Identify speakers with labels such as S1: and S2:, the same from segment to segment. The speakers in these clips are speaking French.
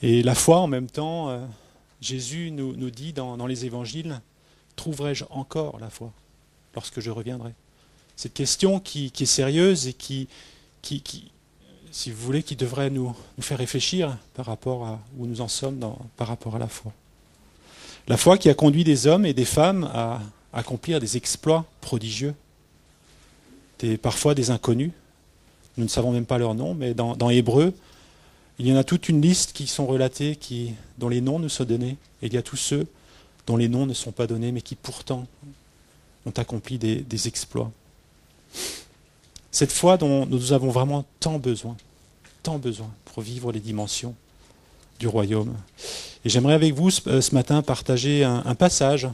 S1: Et la foi, en même temps, Jésus nous dit dans les évangiles, trouverai-je encore la foi lorsque je reviendrai? Cette question qui est sérieuse et qui, si vous voulez, qui devrait nous faire réfléchir par rapport à où nous en sommes par rapport à la foi. La foi qui a conduit des hommes et des femmes à accomplir des exploits prodigieux, parfois des inconnus. Nous ne savons même pas leur nom, mais dans Hébreux, il y en a toute une liste qui sont relatés, dont les noms nous sont donnés. Et il y a tous ceux dont les noms ne sont pas donnés, mais qui pourtant ont accompli des exploits. Cette foi dont nous avons vraiment tant besoin pour vivre les dimensions du royaume. Et j'aimerais avec vous ce matin partager un passage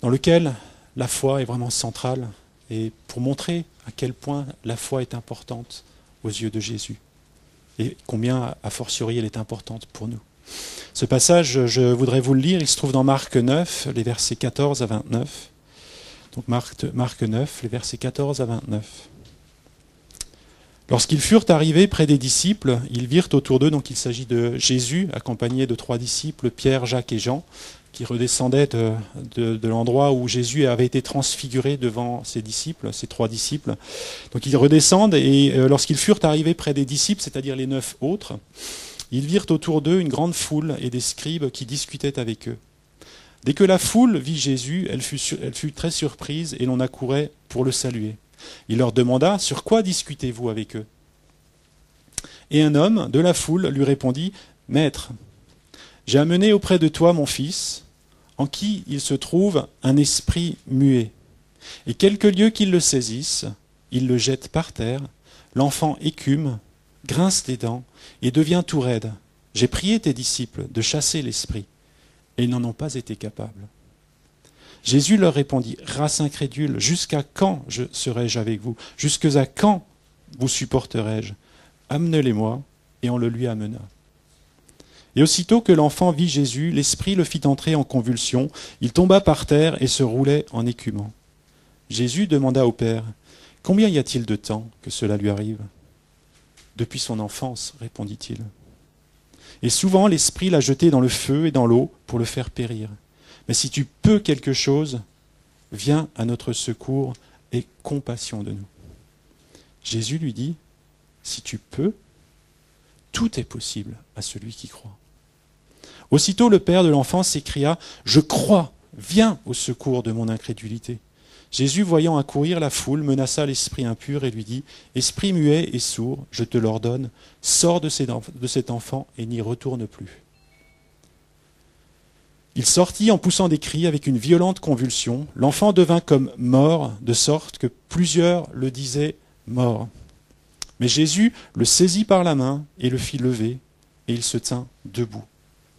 S1: dans lequel la foi est vraiment centrale, et pour montrer à quel point la foi est importante aux yeux de Jésus, et combien, a fortiori, elle est importante pour nous. Ce passage, je voudrais vous le lire, il se trouve dans Marc 9, les versets 14 à 29. Donc Marc 9, les versets 14 à 29. Lorsqu'ils furent arrivés près des disciples, ils virent autour d'eux, donc il s'agit de Jésus, accompagné de 3 disciples, Pierre, Jacques et Jean, qui redescendaient de l'endroit où Jésus avait été transfiguré devant ses disciples, ses 3 disciples. Donc ils redescendent, et lorsqu'ils furent arrivés près des disciples, c'est-à-dire les 9 autres, ils virent autour d'eux une grande foule et des scribes qui discutaient avec eux. Dès que la foule vit Jésus, elle fut très surprise, et l'on accourait pour le saluer. Il leur demanda, « Sur quoi discutez-vous avec eux ?» Et un homme de la foule lui répondit, « Maître, j'ai amené auprès de toi mon fils, en qui il se trouve un esprit muet. Et quelque lieu qu'il le saisisse, il le jette par terre, l'enfant écume, grince des dents et devient tout raide. J'ai prié tes disciples de chasser l'esprit, et ils n'en ont pas été capables. » Jésus leur répondit, « Race incrédule, jusqu'à quand serai-je avec vous? Jusqu'à quand vous supporterai-je? Amenez-les-moi. » Et on le lui amena. Et aussitôt que l'enfant vit Jésus, l'esprit le fit entrer en convulsion. Il tomba par terre et se roulait en écumant. Jésus demanda au Père, « Combien y a-t-il de temps que cela lui arrive ?»« Depuis son enfance, répondit-il. Et souvent l'esprit l'a jeté dans le feu et dans l'eau pour le faire périr. Mais si tu peux quelque chose, viens à notre secours et compassion de nous. » Jésus lui dit, « Si tu peux, tout est possible à celui qui croit. » Aussitôt le père de l'enfant s'écria, « Je crois, viens au secours de mon incrédulité. » Jésus, voyant accourir la foule, menaça l'esprit impur et lui dit, « Esprit muet et sourd, je te l'ordonne, sors de cet enfant et n'y retourne plus. » Il sortit en poussant des cris avec une violente convulsion. L'enfant devint comme mort, de sorte que plusieurs le disaient mort. Mais Jésus le saisit par la main et le fit lever, et il se tint debout.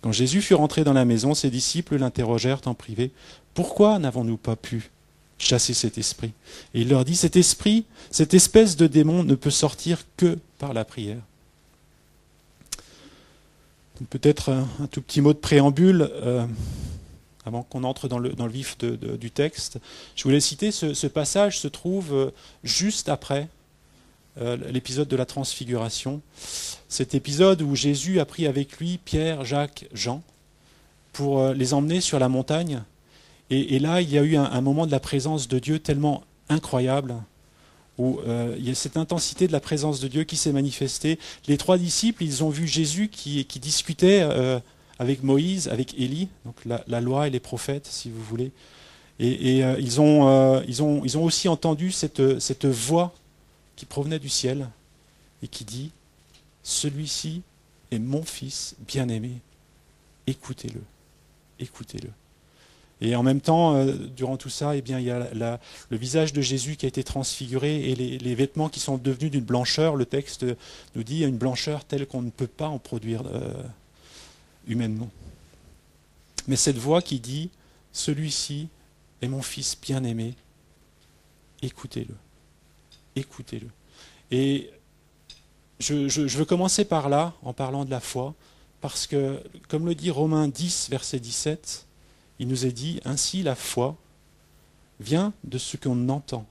S1: Quand Jésus fut rentré dans la maison, ses disciples l'interrogèrent en privé. « Pourquoi n'avons-nous pas pu chasser cet esprit ?» Et il leur dit, « Cet esprit, cette espèce de démon ne peut sortir que par la prière. » Peut-être un tout petit mot de préambule avant qu'on entre dans le vif du texte. Je voulais citer, ce passage se trouve juste après l'épisode de la transfiguration. Cet épisode où Jésus a pris avec lui Pierre, Jacques, Jean pour les emmener sur la montagne. Et là, il y a eu un moment de la présence de Dieu tellement incroyable, où il y a cette intensité de la présence de Dieu qui s'est manifestée. Les 3 disciples, ils ont vu Jésus qui discutait avec Moïse, avec Élie, donc la loi et les prophètes, si vous voulez. Et ils ont aussi entendu cette voix qui provenait du ciel et qui dit, « Celui-ci est mon fils bien-aimé, écoutez-le, écoutez-le. » Et en même temps, durant tout ça, eh bien, il y a le visage de Jésus qui a été transfiguré et les vêtements qui sont devenus d'une blancheur. Le texte nous dit une blancheur telle qu'on ne peut pas en produire humainement. Mais cette voix qui dit « Celui-ci est mon fils bien-aimé, écoutez-le, écoutez-le. » Et je veux commencer par là, en parlant de la foi, parce que, comme le dit Romains 10, verset 17, il nous est dit, ainsi la foi vient de ce qu'on entend.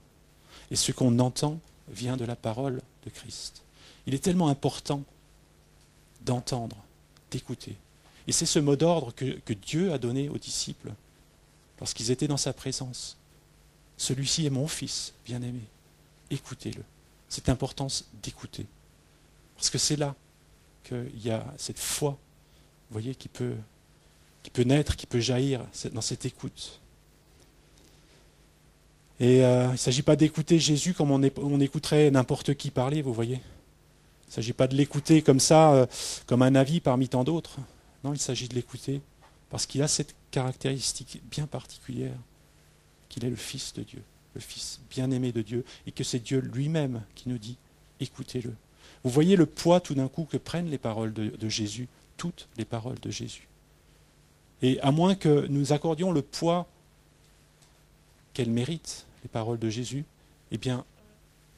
S1: Et ce qu'on entend vient de la parole de Christ. Il est tellement important d'entendre d'écouter. Et c'est ce mot d'ordre que Dieu a donné aux disciples lorsqu'ils étaient dans sa présence. Celui-ci est mon fils bien-aimé. Écoutez-le. Cette importance d'écouter. Parce que c'est là qu'il y a cette foi, vous voyez, qui peut naître, qui peut jaillir dans cette écoute. Et il ne s'agit pas d'écouter Jésus comme on écouterait n'importe qui parler, vous voyez. Il ne s'agit pas de l'écouter comme ça, comme un avis parmi tant d'autres. Non, il s'agit de l'écouter parce qu'il a cette caractéristique bien particulière, qu'il est le Fils de Dieu, le Fils bien-aimé de Dieu, et que c'est Dieu lui-même qui nous dit « écoutez-le ». Vous voyez le poids tout d'un coup que prennent les paroles de Jésus, toutes les paroles de Jésus. Et à moins que nous accordions le poids qu'elles méritent, les paroles de Jésus, eh bien,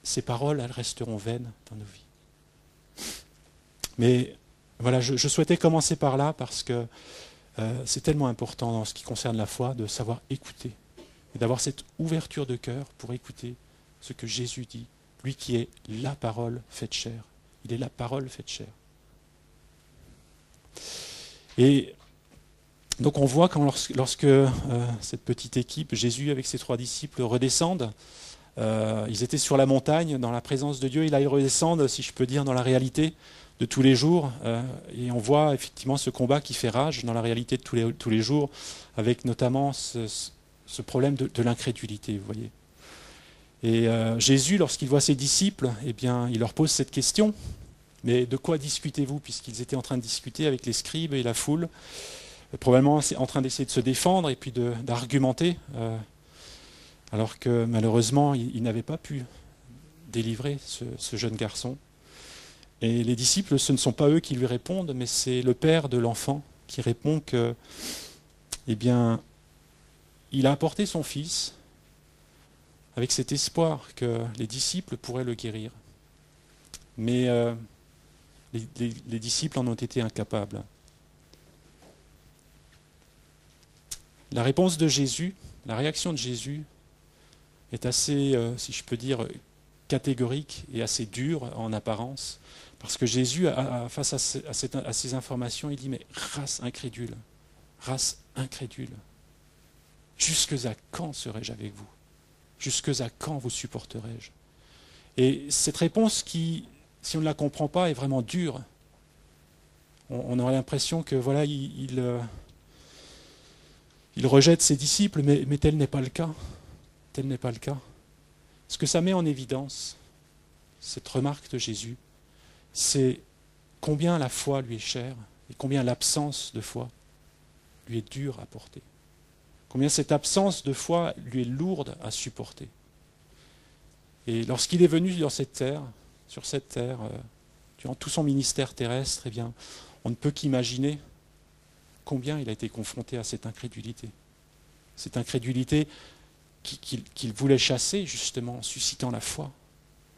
S1: ces paroles, elles resteront vaines dans nos vies. Mais voilà, je souhaitais commencer par là parce que c'est tellement important dans ce qui concerne la foi de savoir écouter et d'avoir cette ouverture de cœur pour écouter ce que Jésus dit, lui qui est la parole faite chair. Il est la parole faite chair. Et donc on voit quand lorsque cette petite équipe, Jésus avec ses 3 disciples redescendent, ils étaient sur la montagne dans la présence de Dieu, et là ils redescendent, si je peux dire, dans la réalité de tous les jours, et on voit effectivement ce combat qui fait rage dans la réalité de tous les jours, avec notamment ce problème de l'incrédulité, vous voyez. Et Jésus, lorsqu'il voit ses disciples, eh bien, il leur pose cette question, mais de quoi discutez-vous, puisqu'ils étaient en train de discuter avec les scribes et la foule, probablement en train d'essayer de se défendre et puis d'argumenter, alors que malheureusement, ils n'avaient pas pu délivrer ce jeune garçon. Et les disciples, ce ne sont pas eux qui lui répondent, mais c'est le père de l'enfant qui répond que, eh bien, il a apporté son fils avec cet espoir que les disciples pourraient le guérir. Mais les disciples en ont été incapables. La réponse de Jésus, la réaction de Jésus est assez, si je peux dire, catégorique et assez dure en apparence, parce que Jésus, face à ces informations, il dit « Mais race incrédule, jusque à quand serai-je avec vous? Jusque à quand vous supporterai-je » Et cette réponse qui, si on ne la comprend pas, est vraiment dure. On aurait l'impression que voilà, il rejette ses disciples, mais tel n'est pas le cas. Tel n'est pas le cas. Ce que ça met en évidence, cette remarque de Jésus, c'est combien la foi lui est chère et combien l'absence de foi lui est dure à porter. Combien cette absence de foi lui est lourde à supporter. Et lorsqu'il est venu sur cette terre, durant tout son ministère terrestre, eh bien, on ne peut qu'imaginer combien il a été confronté à cette incrédulité. Cette incrédulité qu'il voulait chasser, justement, en suscitant la foi.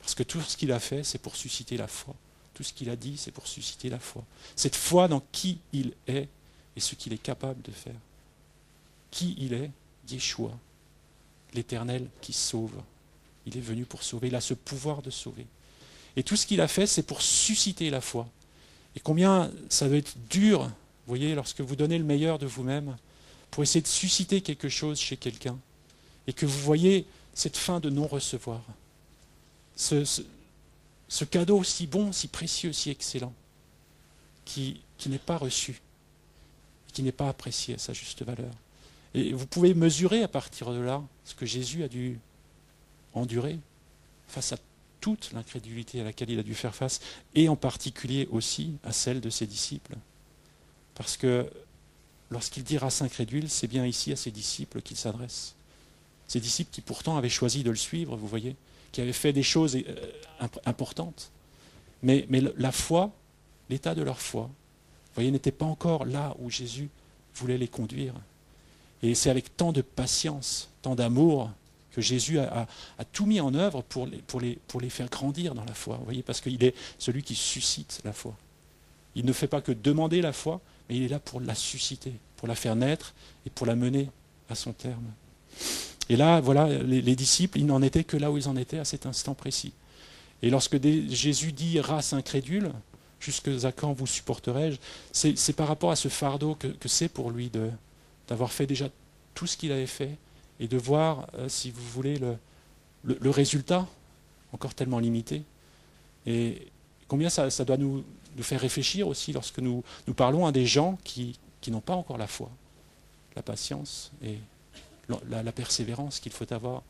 S1: Parce que tout ce qu'il a fait, c'est pour susciter la foi. Tout ce qu'il a dit, c'est pour susciter la foi. Cette foi dans qui il est et ce qu'il est capable de faire. Qui il est, Yeshua, l'Éternel qui sauve. Il est venu pour sauver, il a ce pouvoir de sauver. Et tout ce qu'il a fait, c'est pour susciter la foi. Et combien ça doit être dur, vous voyez, lorsque vous donnez le meilleur de vous-même, pour essayer de susciter quelque chose chez quelqu'un, et que vous voyez cette fin de non-recevoir. Ce cadeau si bon, si précieux, si excellent, qui n'est pas reçu, qui n'est pas apprécié à sa juste valeur. Et vous pouvez mesurer à partir de là ce que Jésus a dû endurer face à toute l'incrédulité à laquelle il a dû faire face, et en particulier aussi à celle de ses disciples. Parce que lorsqu'il dit race incrédule, c'est bien ici à ses disciples qu'il s'adresse. Ces disciples qui pourtant avaient choisi de le suivre, vous voyez, qui avaient fait des choses importantes. Mais la foi, l'état de leur foi, vous voyez, n'était pas encore là où Jésus voulait les conduire. Et c'est avec tant de patience, tant d'amour, que Jésus a tout mis en œuvre pour les faire grandir dans la foi. Vous voyez, parce qu'il est celui qui suscite la foi. Il ne fait pas que demander la foi, mais il est là pour la susciter, pour la faire naître et pour la mener à son terme. Et là, voilà, les disciples, ils n'en étaient que là où ils en étaient à cet instant précis. Et lorsque Jésus dit « race incrédule », jusqu'à quand vous supporterai-je? C'est par rapport à ce fardeau que c'est pour lui d'avoir fait déjà tout ce qu'il avait fait et de voir, si vous voulez, le résultat, encore tellement limité. Et combien ça doit nous faire réfléchir aussi lorsque nous parlons à des gens qui n'ont pas encore la foi, la patience et la persévérance qu'il faut avoir.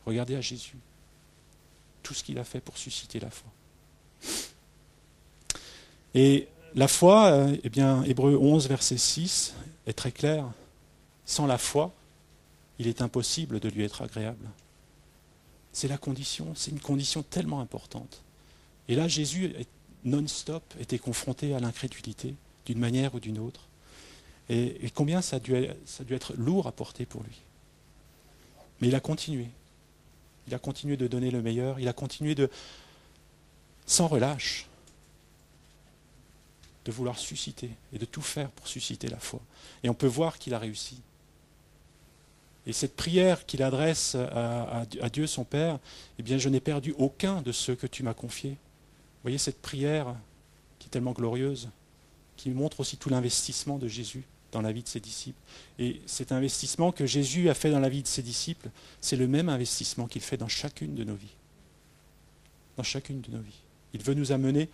S1: Regardez à Jésus, tout ce qu'il a fait pour susciter la foi. Et la foi, eh bien, Hébreux 11, verset 6, est très clair. Sans la foi, il est impossible de lui être agréable. C'est la condition, c'est une condition tellement importante. Et là, Jésus, non-stop, était confronté à l'incrédulité, d'une manière ou d'une autre. Et combien ça a dû être lourd à porter pour lui. Mais il a continué. Il a continué de donner le meilleur, il a continué sans relâche, de vouloir susciter et de tout faire pour susciter la foi. Et on peut voir qu'il a réussi. Et cette prière qu'il adresse à Dieu son Père, eh bien je n'ai perdu aucun de ceux que tu m'as confiés. Vous voyez cette prière qui est tellement glorieuse, qui montre aussi tout l'investissement de Jésus dans la vie de ses disciples. Et cet investissement que Jésus a fait dans la vie de ses disciples, c'est le même investissement qu'il fait dans chacune de nos vies. Dans chacune de nos vies. Il veut nous amener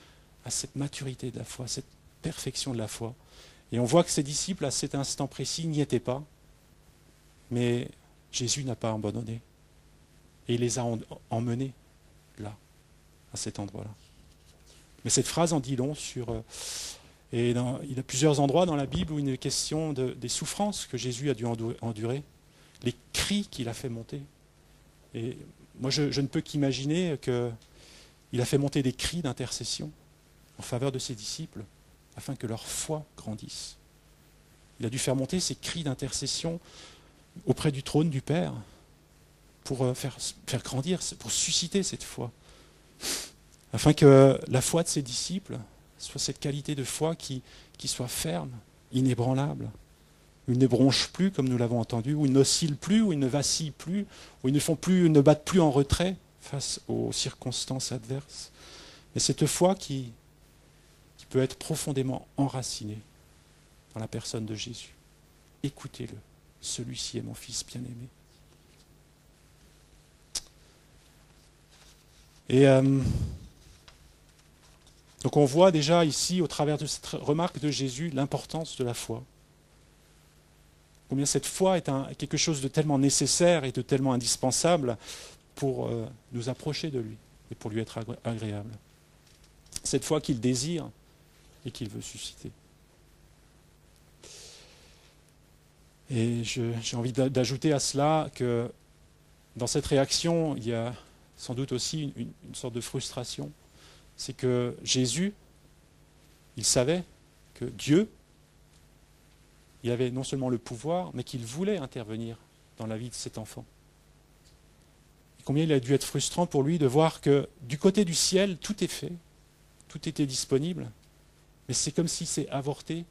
S1: à cette maturité de la foi, à cette perfection de la foi. Et on voit que ses disciples, à cet instant précis, n'y étaient pas. Mais Jésus n'a pas abandonné. Et il les a emmenés là, à cet endroit-là. Mais cette phrase en dit long sur... il y a plusieurs endroits dans la Bible où il est question des souffrances que Jésus a dû endurer, les cris qu'il a fait monter. Et moi, je ne peux qu'imaginer qu'il a fait monter des cris d'intercession en faveur de ses disciples, afin que leur foi grandisse. Il a dû faire monter ces cris d'intercession auprès du trône du Père pour faire grandir, pour susciter cette foi, afin que la foi de ses disciples soit cette qualité de foi qui soit ferme, inébranlable, où ils ne bronchent plus, comme nous l'avons entendu, où ils n'oscillent plus, où ils ne vacillent plus, où ils ne battent plus en retrait face aux circonstances adverses. Mais cette foi qui peut être profondément enracinée dans la personne de Jésus. Écoutez-le, celui-ci est mon Fils bien-aimé. Et donc on voit déjà ici, au travers de cette remarque de Jésus, l'importance de la foi. Combien cette foi est quelque chose de tellement nécessaire et de tellement indispensable pour nous approcher de lui et pour lui être agréable. Cette foi qu'il désire et qu'il veut susciter. Et j'ai envie d'ajouter à cela que dans cette réaction, il y a sans doute aussi une sorte de frustration. C'est que Jésus, il savait que Dieu, il avait non seulement le pouvoir, mais qu'il voulait intervenir dans la vie de cet enfant. Et combien il a dû être frustrant pour lui de voir que du côté du ciel, tout est fait, tout était disponible, mais c'est comme si c'est avorté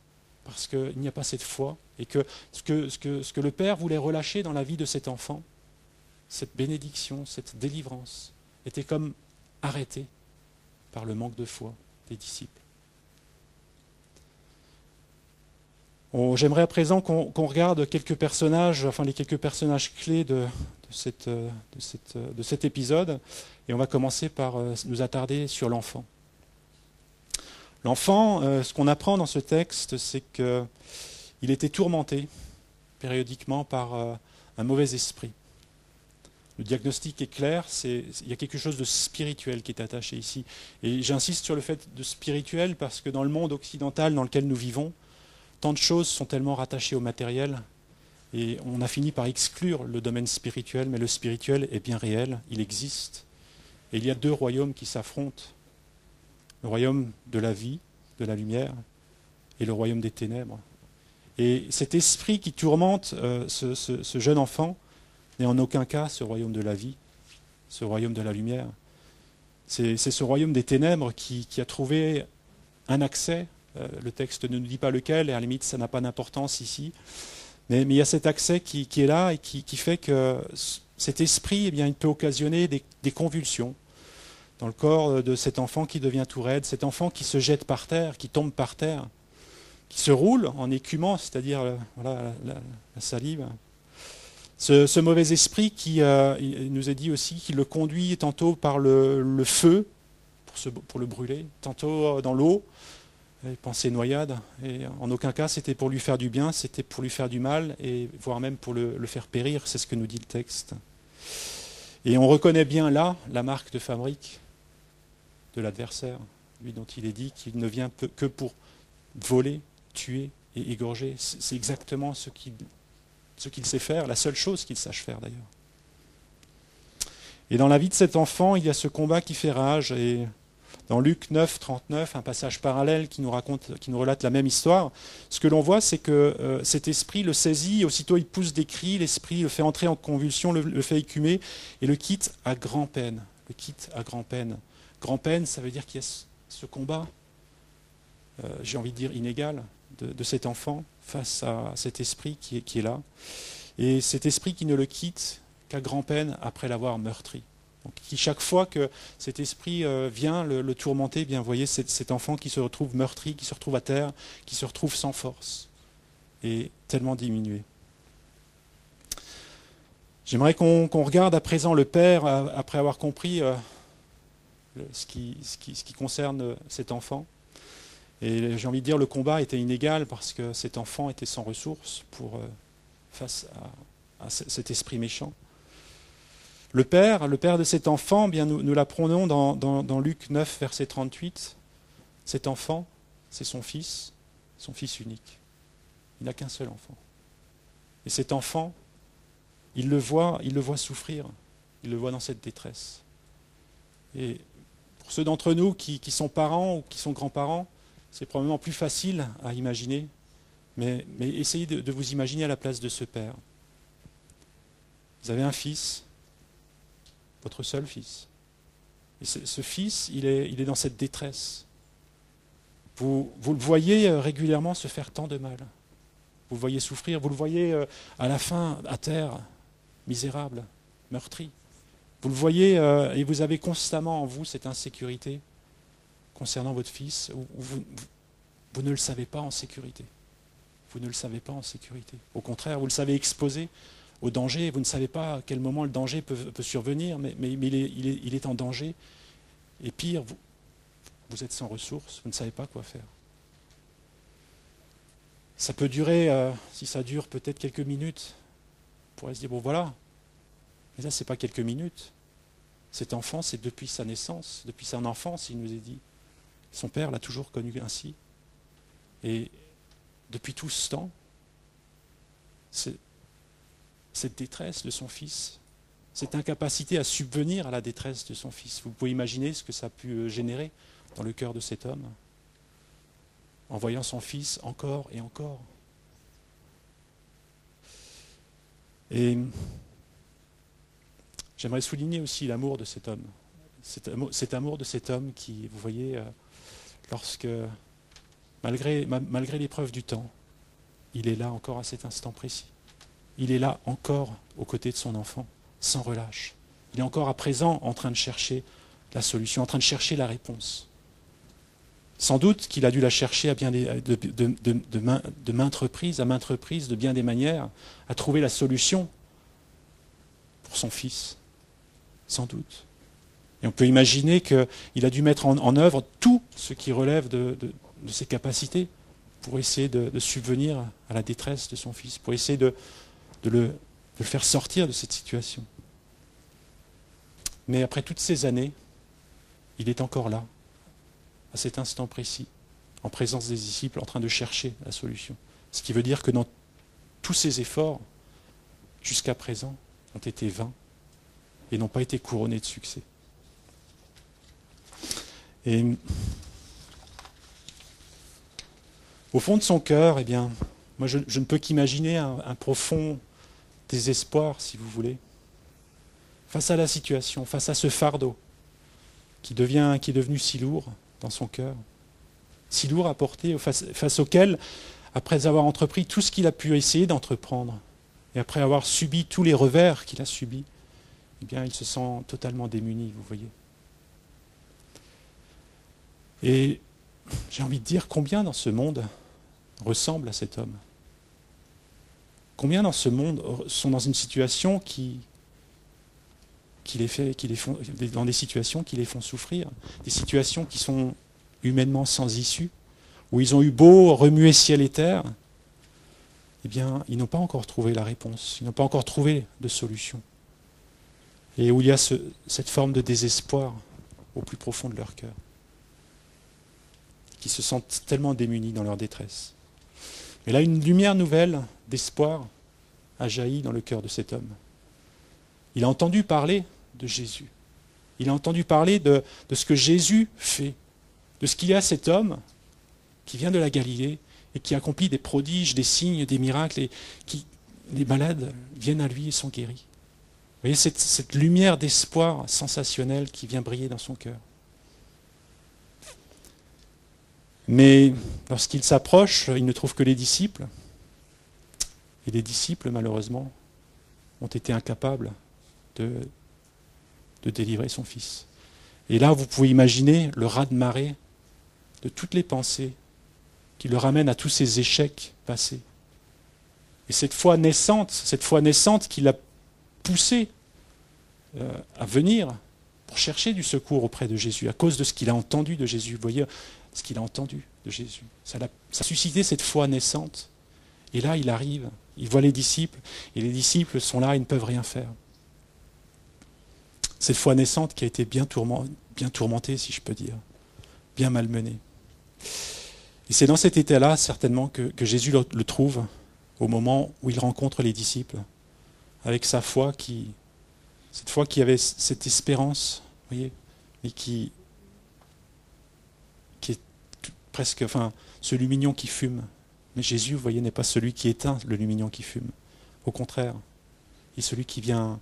S1: parce qu'il n'y a pas cette foi et que ce que le Père voulait relâcher dans la vie de cet enfant, cette bénédiction, cette délivrance, était comme arrêté par le manque de foi des disciples. J'aimerais à présent qu'on regarde quelques personnages, enfin les quelques personnages clés de cet épisode, et on va commencer par nous attarder sur l'enfant. L'enfant, ce qu'on apprend dans ce texte, c'est qu'il était tourmenté périodiquement par un mauvais esprit. Le diagnostic est clair, il y a quelque chose de spirituel qui est attaché ici. Et j'insiste sur le fait de spirituel parce que dans le monde occidental dans lequel nous vivons, tant de choses sont tellement rattachées au matériel et on a fini par exclure le domaine spirituel, mais le spirituel est bien réel, il existe. Et il y a deux royaumes qui s'affrontent. Le royaume de la vie, de la lumière, et le royaume des ténèbres. Et cet esprit qui tourmente ce jeune enfant n'est en aucun cas ce royaume de la vie, ce royaume de la lumière. C'est ce royaume des ténèbres qui a trouvé un accès. Le texte ne nous dit pas lequel, et à la limite ça n'a pas d'importance ici. Mais il y a cet accès qui est là et qui fait que cet esprit, eh bien, il peut occasionner des convulsions, dans le corps de cet enfant qui devient tout raide, cet enfant qui se jette par terre, qui tombe par terre, qui se roule en écumant, c'est-à-dire voilà, la salive. Ce mauvais esprit qui il nous est dit aussi qu'il le conduit tantôt par le feu pour le brûler, tantôt dans l'eau, les pensées noyades, et en aucun cas c'était pour lui faire du bien, c'était pour lui faire du mal, et voire même pour le faire périr, c'est ce que nous dit le texte. Et on reconnaît bien là la marque de fabrique de l'adversaire, lui dont il est dit qu'il ne vient que pour voler, tuer et égorger. C'est exactement ce qu'il sait faire, la seule chose qu'il sache faire d'ailleurs. Et dans la vie de cet enfant, il y a ce combat qui fait rage, et dans Luc 9, 39, un passage parallèle qui nous relate la même histoire, ce que l'on voit, c'est que cet esprit le saisit, et aussitôt il pousse des cris, l'esprit le fait entrer en convulsion, le fait écumer, et le quitte à grand-peine. Le quitte à grand-peine. Grand-peine, ça veut dire qu'il y a ce combat, j'ai envie de dire inégal, de cet enfant face à cet esprit qui est là. Et cet esprit qui ne le quitte qu'à grand-peine après l'avoir meurtri. Donc, qui chaque fois que cet esprit vient le tourmenter, bien vous voyez cet enfant qui se retrouve meurtri, qui se retrouve à terre, qui se retrouve sans force et tellement diminué. J'aimerais qu'on regarde à présent le Père après avoir compris ce qui concerne cet enfant. Et j'ai envie de dire le combat était inégal parce que cet enfant était sans ressources face à cet esprit méchant. Le père de cet enfant, bien nous l'apprenons dans Luc 9, verset 38. Cet enfant, c'est son fils unique. Il n'a qu'un seul enfant. Et cet enfant, il le voit souffrir, il le voit dans cette détresse. Et pour ceux d'entre nous qui sont parents ou qui sont grands-parents, c'est probablement plus facile à imaginer, mais essayez de vous imaginer à la place de ce père. Vous avez un fils, votre seul fils. Et ce fils, il est dans cette détresse. Vous le voyez régulièrement se faire tant de mal. Vous le voyez souffrir, vous le voyez à la fin, à terre, misérable, meurtri. Vous le voyez et vous avez constamment en vous cette insécurité concernant votre fils, où vous ne le savez pas en sécurité. Vous ne le savez pas en sécurité. Au contraire, vous le savez exposé au danger, vous ne savez pas à quel moment le danger peut survenir, mais il est en danger. Et pire, vous êtes sans ressources, vous ne savez pas quoi faire. Ça peut durer, si ça dure peut-être quelques minutes, on pourrait se dire, bon voilà, mais là, ce n'est pas quelques minutes. Cet enfant, c'est depuis sa naissance, depuis son enfance, il nous est dit. Son père l'a toujours connu ainsi. Et depuis tout ce temps, cette détresse de son fils, cette incapacité à subvenir à la détresse de son fils, vous pouvez imaginer ce que ça a pu générer dans le cœur de cet homme, en voyant son fils encore et encore. Et j'aimerais souligner aussi l'amour de cet homme, cet amour de cet homme qui, vous voyez, lorsque, malgré l'épreuve du temps, il est là encore à cet instant précis. Il est là encore aux côtés de son enfant, sans relâche. Il est encore à présent en train de chercher la solution, en train de chercher la réponse. Sans doute qu'il a dû la chercher de maintes reprises, de bien des manières, à trouver la solution pour son fils. Sans doute. Et on peut imaginer qu'il a dû mettre en œuvre tout ce qui relève de ses capacités pour essayer de subvenir à la détresse de son fils, pour essayer de le faire sortir de cette situation. Mais après toutes ces années, il est encore là, à cet instant précis, en présence des disciples, en train de chercher la solution. Ce qui veut dire que dans tous ces efforts, jusqu'à présent, ont été vains et n'ont pas été couronnés de succès. Et au fond de son cœur, eh bien, moi je ne peux qu'imaginer un profond désespoir, si vous voulez, face à la situation, face à ce fardeau qui est devenu si lourd dans son cœur, si lourd à porter, face auquel, après avoir entrepris tout ce qu'il a pu essayer d'entreprendre, et après avoir subi tous les revers qu'il a subis, eh bien, il se sent totalement démuni, vous voyez. Et j'ai envie de dire, combien dans ce monde ressemble à cet homme? Combien dans ce monde sont dans une situation dans des situations qui les font souffrir, des situations qui sont humainement sans issue, où ils ont eu beau remuer ciel et terre, eh bien, ils n'ont pas encore trouvé la réponse, ils n'ont pas encore trouvé de solution. Et où il y a cette forme de désespoir au plus profond de leur cœur, qui se sentent tellement démunis dans leur détresse. Et là, une lumière nouvelle d'espoir a jailli dans le cœur de cet homme. Il a entendu parler de Jésus. Il a entendu parler de ce que Jésus fait, de ce qu'il y a cet homme qui vient de la Galilée et qui accomplit des prodiges, des signes, des miracles, et les malades viennent à lui et sont guéris. Vous voyez cette lumière d'espoir sensationnelle qui vient briller dans son cœur. Mais lorsqu'il s'approche, il ne trouve que les disciples. Et les disciples, malheureusement, ont été incapables de délivrer son fils. Et là, vous pouvez imaginer le raz-de-marée de toutes les pensées qui le ramènent à tous ces échecs passés. Et cette foi naissante qui l'a poussé à venir pour chercher du secours auprès de Jésus, à cause de ce qu'il a entendu de Jésus. Vous voyez, ce qu'il a entendu de Jésus. Ça a suscité cette foi naissante. Et là, il arrive, il voit les disciples, et les disciples sont là, ils ne peuvent rien faire. Cette foi naissante qui a été bien tourmentée, si je peux dire, bien malmenée. Et c'est dans cet état-là, certainement, que Jésus le trouve au moment où il rencontre les disciples, avec sa foi cette foi qui avait cette espérance, vous voyez, mais qui est presque, ce lumignon qui fume. Mais Jésus, vous voyez, n'est pas celui qui éteint le lumignon qui fume. Au contraire, il est celui qui vient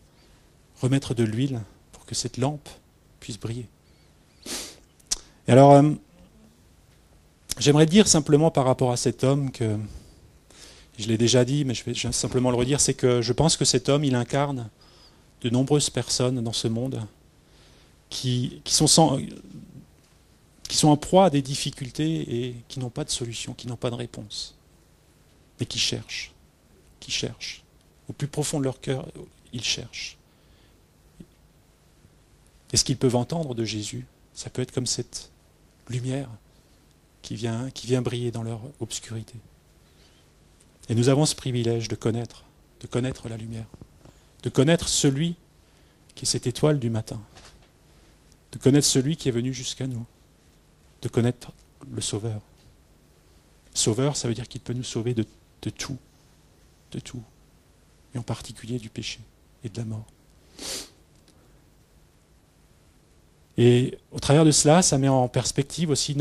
S1: remettre de l'huile pour que cette lampe puisse briller. Et alors, j'aimerais dire simplement par rapport à cet homme que, je l'ai déjà dit, mais je vais simplement le redire, c'est que je pense que cet homme, il incarne de nombreuses personnes dans ce monde qui sont en proie à des difficultés et qui n'ont pas de solution, qui n'ont pas de réponse, mais qui cherchent. Au plus profond de leur cœur, ils cherchent. Et ce qu'ils peuvent entendre de Jésus, ça peut être comme cette lumière qui vient briller dans leur obscurité. Et nous avons ce privilège de connaître la lumière, de connaître celui qui est cette étoile du matin, de connaître celui qui est venu jusqu'à nous, de connaître le Sauveur. Sauveur, ça veut dire qu'il peut nous sauver de tout, et en particulier du péché et de la mort. Et au travers de cela, ça met en perspective aussi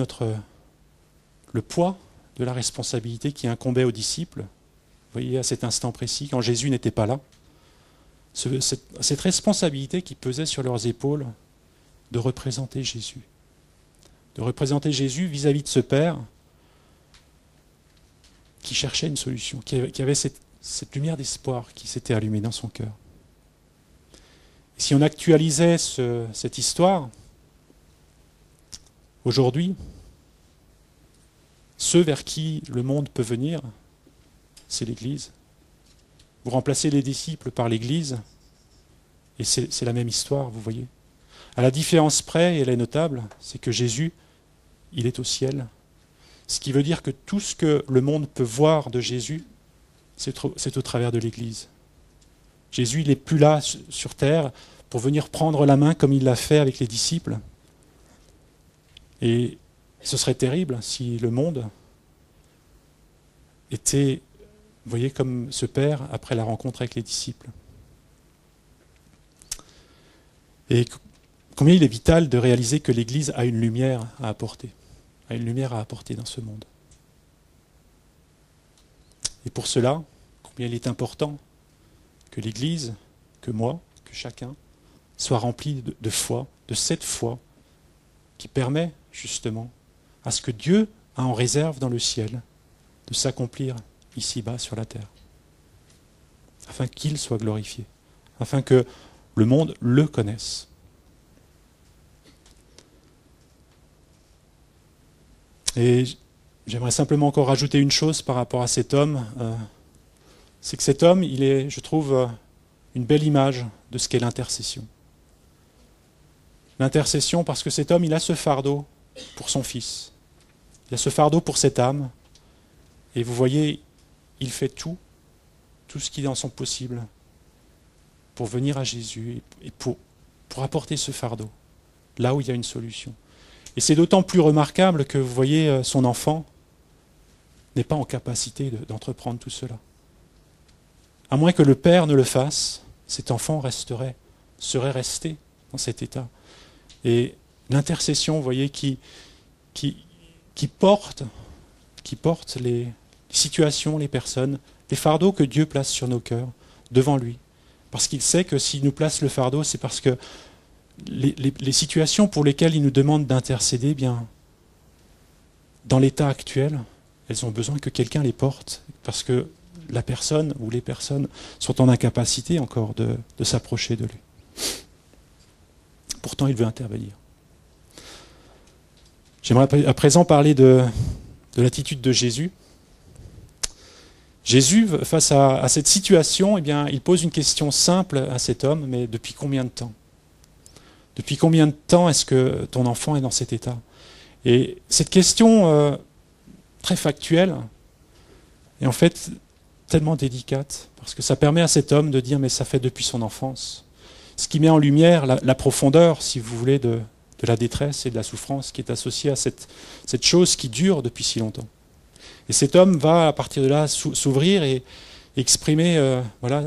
S1: le poids de la responsabilité qui incombait aux disciples. Vous voyez, à cet instant précis, quand Jésus n'était pas là, cette responsabilité qui pesait sur leurs épaules de représenter Jésus. De représenter Jésus vis-à-vis de ce Père qui cherchait une solution, qui avait cette lumière d'espoir qui s'était allumée dans son cœur. Et si on actualisait cette histoire, aujourd'hui, ceux vers qui le monde peut venir, c'est l'Église. Vous remplacez les disciples par l'Église, et c'est la même histoire, vous voyez. À la différence près, et elle est notable, c'est que Jésus, il est au ciel. Ce qui veut dire que tout ce que le monde peut voir de Jésus, c'est au travers de l'Église. Jésus, il n'est plus là sur terre pour venir prendre la main comme il l'a fait avec les disciples. Et ce serait terrible si le monde était, vous voyez, comme ce Père après la rencontre avec les disciples. Et combien il est vital de réaliser que l'Église a une lumière à apporter, dans ce monde. Et pour cela, combien il est important que l'Église, que moi, que chacun, soit rempli de foi, de cette foi qui permet justement à ce que Dieu a en réserve dans le ciel de s'accomplir ici-bas sur la terre, afin qu'il soit glorifié, afin que le monde le connaisse. Et j'aimerais simplement encore rajouter une chose par rapport à cet homme. C'est que cet homme, il est, je trouve, une belle image de ce qu'est l'intercession. L'intercession parce que cet homme, il a ce fardeau pour son fils. Il a ce fardeau pour cette âme. Et vous voyez, il fait tout ce qui est dans son possible pour venir à Jésus et pour apporter ce fardeau, là où il y a une solution. Et c'est d'autant plus remarquable que, vous voyez, son enfant n'est pas en capacité d'entreprendre tout cela. À moins que le père ne le fasse, cet enfant serait resté dans cet état. Et l'intercession, vous voyez, qui porte les situations, les personnes, les fardeaux que Dieu place sur nos cœurs devant lui. Parce qu'il sait que s'il nous place le fardeau, c'est parce que les situations pour lesquelles il nous demande d'intercéder, eh bien, dans l'état actuel, elles ont besoin que quelqu'un les porte, parce que la personne ou les personnes sont en incapacité encore de s'approcher de lui. Pourtant, il veut intervenir. J'aimerais à présent parler de l'attitude de Jésus. Jésus, face à cette situation, eh bien, il pose une question simple à cet homme, mais depuis combien de temps ? Depuis combien de temps est-ce que ton enfant est dans cet état ? Et cette question très factuelle est en fait tellement délicate, parce que ça permet à cet homme de dire, mais ça fait depuis son enfance. Ce qui met en lumière la profondeur, si vous voulez, de la détresse et de la souffrance qui est associée à cette chose qui dure depuis si longtemps. Et cet homme va, à partir de là, s'ouvrir et exprimer voilà,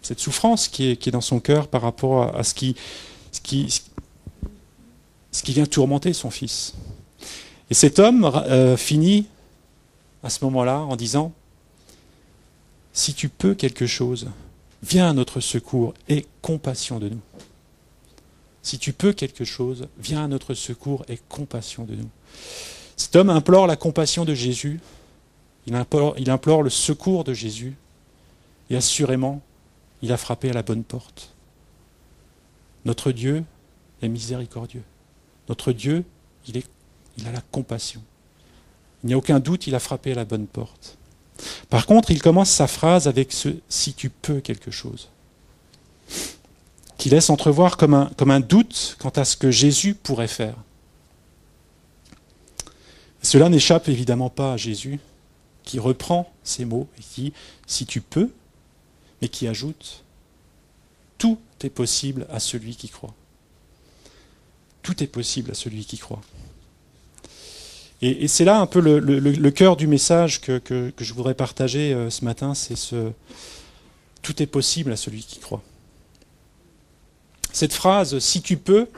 S1: cette souffrance qui est dans son cœur par rapport à ce qui vient tourmenter son fils. Et cet homme finit à ce moment-là en disant « Si tu peux quelque chose, viens à notre secours et compassion de nous. Si tu peux quelque chose, viens à notre secours et compassion de nous. » Cet homme implore la compassion de Jésus, il implore le secours de Jésus, et assurément, il a frappé à la bonne porte. Notre Dieu est miséricordieux. Notre Dieu, il a la compassion. Il n'y a aucun doute, il a frappé à la bonne porte. Par contre, il commence sa phrase avec ce « si tu peux quelque chose », qui laisse entrevoir comme un doute quant à ce que Jésus pourrait faire. Cela n'échappe évidemment pas à Jésus, qui reprend ces mots et qui dit « si tu peux », mais qui ajoute « tout est possible à celui qui croit ». Tout est possible à celui qui croit. Et c'est là un peu le cœur du message que je voudrais partager ce matin, c'est « tout est possible à celui qui croit ». Cette phrase « si tu peux »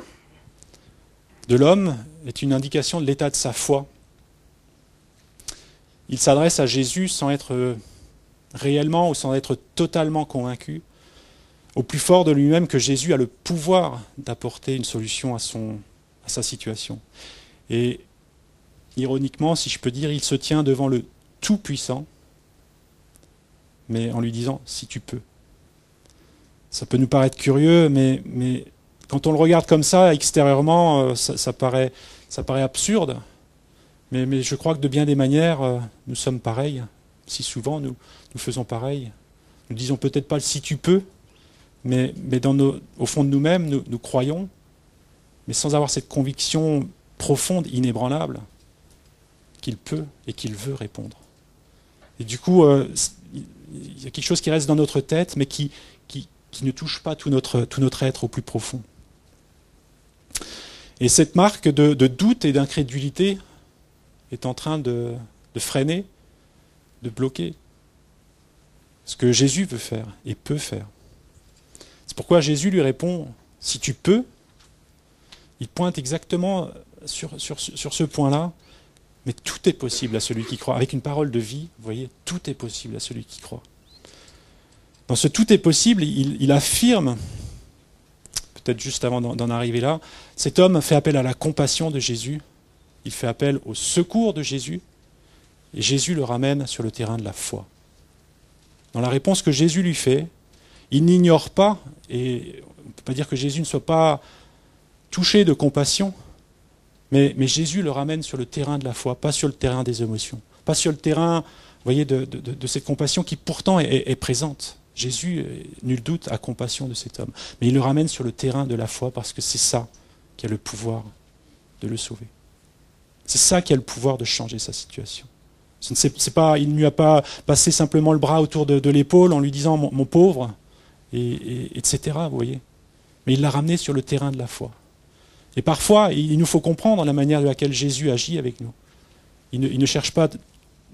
S1: de l'homme est une indication de l'état de sa foi. Il s'adresse à Jésus sans être réellement ou sans être totalement convaincu, au plus fort de lui-même que Jésus a le pouvoir d'apporter une solution à sa situation. Et ironiquement, si je peux dire, il se tient devant le Tout-Puissant, mais en lui disant « si tu peux ». Ça peut nous paraître curieux, mais quand on le regarde comme ça, extérieurement, ça paraît absurde. Mais je crois que de bien des manières, nous sommes pareils. Si souvent, nous faisons pareil. Nous disons peut-être pas le « si tu peux », mais au fond de nous-mêmes, nous croyons, mais sans avoir cette conviction profonde, inébranlable, qu'il peut et qu'il veut répondre. Et du coup, il y a quelque chose qui reste dans notre tête, mais qui ne touche pas tout notre être au plus profond. Et cette marque de doute et d'incrédulité est en train de freiner, de bloquer ce que Jésus veut faire et peut faire. C'est pourquoi Jésus lui répond « si tu peux », il pointe exactement sur ce point-là, mais tout est possible à celui qui croit. Avec une parole de vie, vous voyez, tout est possible à celui qui croit. Dans ce tout est possible, il affirme, peut-être juste avant d'en arriver là, cet homme fait appel à la compassion de Jésus, il fait appel au secours de Jésus, et Jésus le ramène sur le terrain de la foi. Dans la réponse que Jésus lui fait, il n'ignore pas, et on ne peut pas dire que Jésus ne soit pas touché de compassion, Mais Jésus le ramène sur le terrain de la foi, pas sur le terrain des émotions. Pas sur le terrain, vous voyez, de cette compassion qui pourtant est présente. Jésus, nul doute, a compassion de cet homme. Mais il le ramène sur le terrain de la foi parce que c'est ça qui a le pouvoir de le sauver. C'est ça qui a le pouvoir de changer sa situation. Il ne lui a pas passé simplement le bras autour de l'épaule en lui disant mon pauvre, etc. Vous voyez. Mais il l'a ramené sur le terrain de la foi. Et parfois, il nous faut comprendre la manière de laquelle Jésus agit avec nous. Il ne cherche pas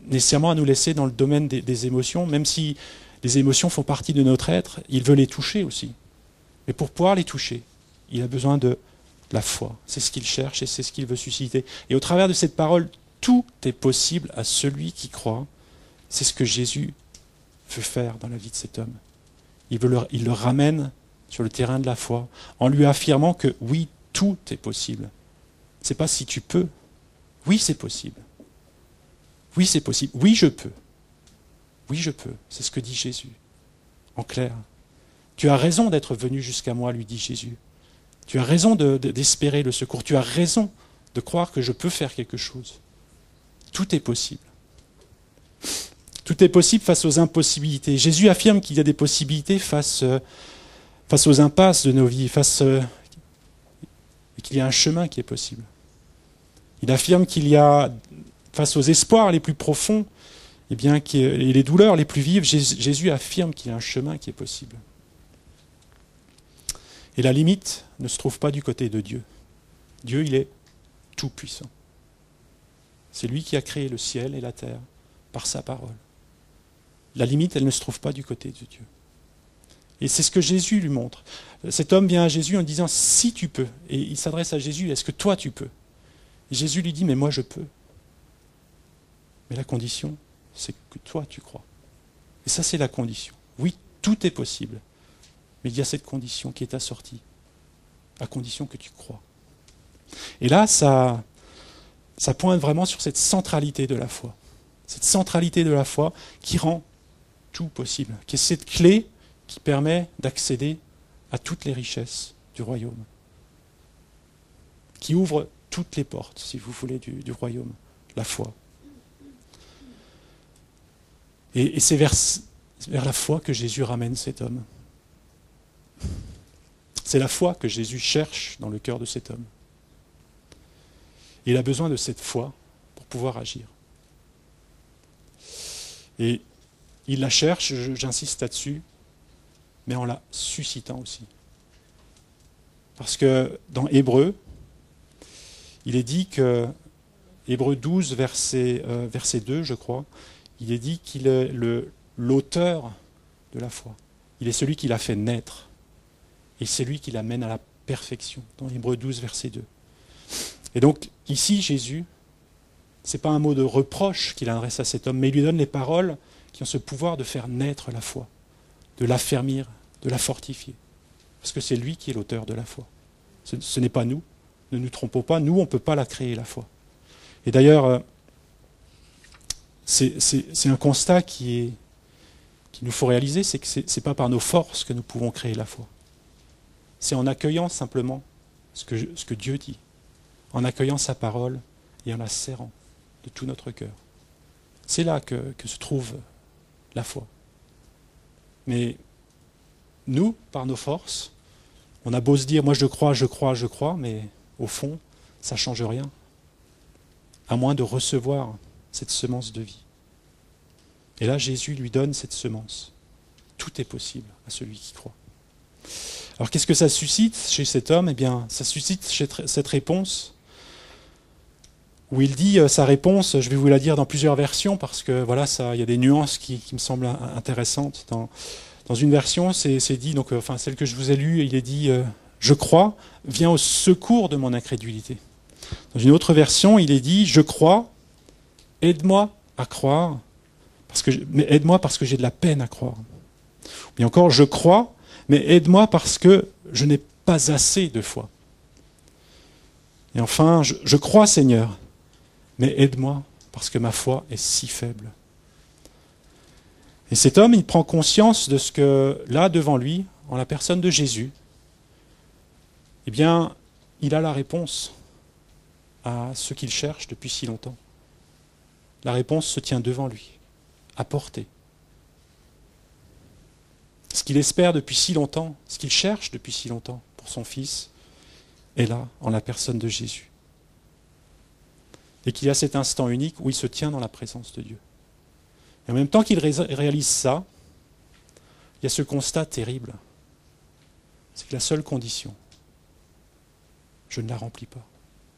S1: nécessairement à nous laisser dans le domaine des émotions, même si les émotions font partie de notre être, il veut les toucher aussi. Mais pour pouvoir les toucher, il a besoin de la foi. C'est ce qu'il cherche et c'est ce qu'il veut susciter. Et au travers de cette parole, tout est possible à celui qui croit. C'est ce que Jésus veut faire dans la vie de cet homme. Il le ramène sur le terrain de la foi en lui affirmant que oui, tout est possible. C'est pas si tu peux. Oui, c'est possible. Oui, c'est possible. Oui, je peux. Oui, je peux. C'est ce que dit Jésus. En clair. Tu as raison d'être venu jusqu'à moi, lui dit Jésus. Tu as raison d'espérer le secours. Tu as raison de croire que je peux faire quelque chose. Tout est possible. Tout est possible face aux impossibilités. Jésus affirme qu'il y a des possibilités face aux impasses de nos vies, et qu'il y a un chemin qui est possible. Il affirme qu'il y a, face aux espoirs les plus profonds, et les douleurs les plus vives, Jésus affirme qu'il y a un chemin qui est possible. Et la limite ne se trouve pas du côté de Dieu. Dieu, il est tout puissant. C'est lui qui a créé le ciel et la terre par sa parole. La limite, elle ne se trouve pas du côté de Dieu. Et c'est ce que Jésus lui montre. Cet homme vient à Jésus en disant « si tu peux ». Et il s'adresse à Jésus « est-ce que toi tu peux ?» Et Jésus lui dit « mais moi je peux ». Mais la condition, c'est que toi tu crois. Et ça c'est la condition. Oui, tout est possible. Mais il y a cette condition qui est assortie. À condition que tu crois. Et là, ça pointe vraiment sur cette centralité de la foi. Cette centralité de la foi qui rend tout possible. Qui est cette clé qui permet d'accéder à toutes les richesses du royaume. Qui ouvre toutes les portes, si vous voulez, du royaume. La foi. Et c'est vers la foi que Jésus ramène cet homme. C'est la foi que Jésus cherche dans le cœur de cet homme. Il a besoin de cette foi pour pouvoir agir. Et il la cherche, j'insiste là-dessus, mais en la suscitant aussi. Parce que dans Hébreux, il est dit que, Hébreux 12, verset 2, je crois, il est dit qu'il est l'auteur de la foi. Il est celui qui l'a fait naître. Et c'est lui qui l'amène à la perfection, dans Hébreux 12, verset 2. Et donc, ici, Jésus, ce n'est pas un mot de reproche qu'il adresse à cet homme, mais il lui donne les paroles qui ont ce pouvoir de faire naître la foi, de l'affermir, de la fortifier. Parce que c'est lui qui est l'auteur de la foi. Ce n'est pas nous, ne nous trompons pas, nous, on ne peut pas la créer, la foi. Et d'ailleurs, c'est un constat qu'il nous faut réaliser, c'est que ce n'est pas par nos forces que nous pouvons créer la foi. C'est en accueillant simplement ce que Dieu dit, en accueillant sa parole et en la serrant de tout notre cœur. C'est là que se trouve la foi. Mais nous, par nos forces, on a beau se dire, moi je crois, mais au fond, ça ne change rien, à moins de recevoir cette semence de vie. Et là, Jésus lui donne cette semence. Tout est possible à celui qui croit. Alors qu'est-ce que ça suscite chez cet homme ? Eh bien, ça suscite cette réponse où il dit sa réponse, je vais vous la dire dans plusieurs versions parce que voilà, il y a des nuances qui me semblent intéressantes. Dans une version, c'est dit, donc, celle que je vous ai lue, il est dit je crois, viens au secours de mon incrédulité. Dans une autre version, il est dit je crois, aide-moi à croire, mais aide-moi parce que j'ai de la peine à croire. Ou bien encore, je crois, mais aide-moi parce que je n'ai pas assez de foi. Et enfin, je crois Seigneur, mais aide-moi parce que ma foi est si faible. Et cet homme, il prend conscience de ce que, là, devant lui, en la personne de Jésus, eh bien, il a la réponse. à ce qu'il cherche depuis si longtemps? La réponse se tient devant lui, à portée. Ce qu'il espère depuis si longtemps, ce qu'il cherche depuis si longtemps pour son Fils, est là, en la personne de Jésus. Et qu'il y a cet instant unique où il se tient dans la présence de Dieu. Et en même temps qu'il réalise ça, il y a ce constat terrible. C'est que la seule condition, je ne la remplis pas.